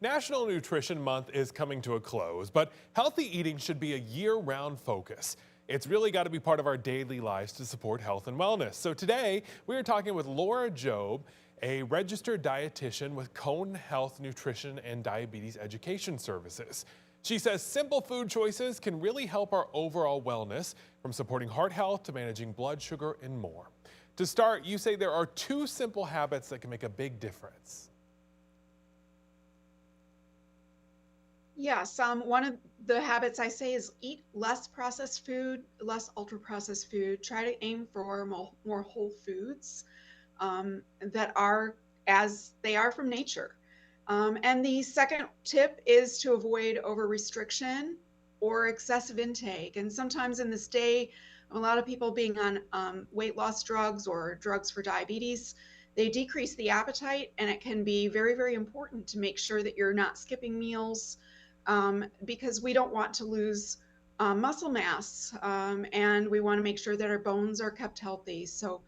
National Nutrition Month is coming to a close, but healthy eating should be a year-round focus. It's really got to be part of our daily lives to support health and wellness. So today, we are talking with Jobe, a registered dietitian with Cone Health Nutrition and Diabetes Education Services. She says simple food choices can really help our overall wellness, from supporting heart health to managing blood sugar and more. To start, you say there are two simple habits that can make a big difference. Yes, one of the habits I say is eat less processed food, less ultra processed food. Try to aim for more whole foods that are as they are from nature. And the second tip is to avoid over restriction or excessive intake. And sometimes in this day, a lot of people being on weight loss drugs or drugs for diabetes, they decrease the appetite, and it can be very, very important to make sure that you're not skipping meals because we don't want to lose muscle mass, and we want to make sure that our bones are kept healthy. So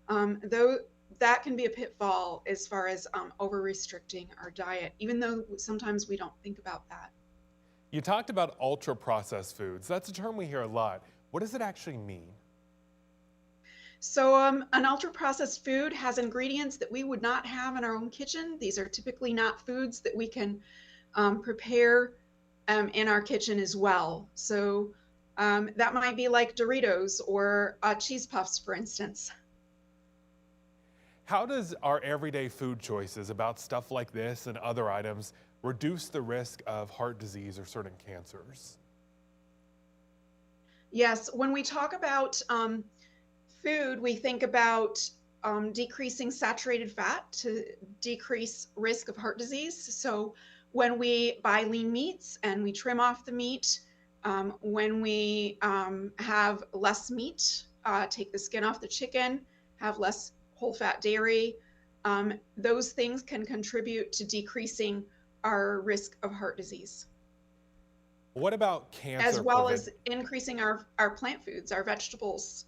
though that can be a pitfall as far as over restricting our diet, even though sometimes we don't think about that. You talked about ultra processed foods. That's a term we hear a lot. What does it actually mean? So an ultra processed food has ingredients that we would not have in our own kitchen. These are typically not foods that we can prepare in our kitchen as well. So that might be like Doritos or cheese puffs, for instance. How does our everyday food choices about stuff like this and other items reduce the risk of heart disease or certain cancers? Yes, when we talk about food, we think about decreasing saturated fat to decrease risk of heart disease. So when we buy lean meats and we trim off the meat, when we have less meat, take the skin off the chicken, have less whole fat dairy, those things can contribute to decreasing our risk of heart disease, What about as cancer well prevent? as increasing our plant foods, our vegetables,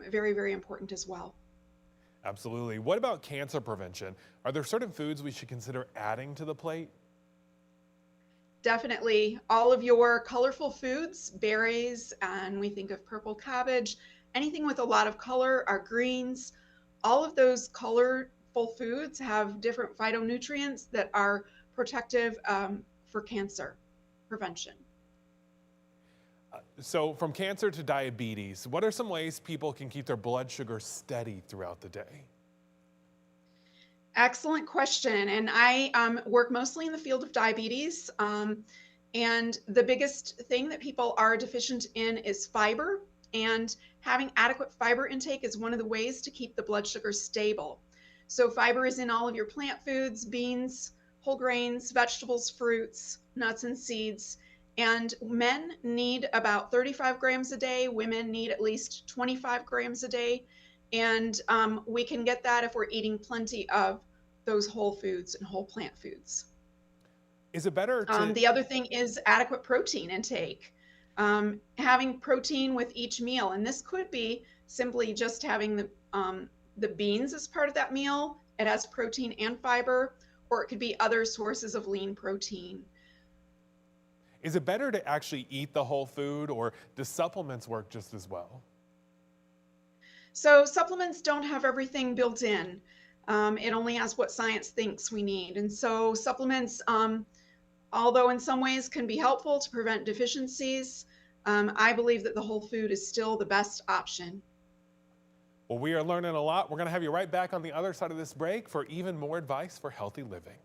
very, very important as well. Absolutely. What about cancer prevention? Are there certain foods we should consider adding to the plate? Definitely all of your colorful foods, berries, and we think of purple cabbage, anything with a lot of color, our greens, all of those colorful foods have different phytonutrients that are protective for cancer prevention. So from cancer to diabetes, what are some ways people can keep their blood sugar steady throughout the day? Excellent question. And I work mostly in the field of diabetes. And the biggest thing that people are deficient in is fiber. And having adequate fiber intake is one of the ways to keep the blood sugar stable. So fiber is in all of your plant foods, beans, whole grains, vegetables, fruits, nuts, and seeds. And men need about 35 grams a day. Women need at least 25 grams a day. And we can get that if we're eating plenty of those whole foods and whole plant foods. Is it better to, The other thing is adequate protein intake. Having protein with each meal, and this could be simply just having the beans as part of that meal. It has protein and fiber, or it could be other sources of lean protein. is it better to actually eat the whole food, or do supplements work just as well? So supplements don't have everything built in. It only has what science thinks we need. And so supplements, although in some ways can be helpful to prevent deficiencies, I believe that the whole food is still the best option. Well, we are learning a lot. We're going to have you right back on the other side of this break for even more advice for healthy living.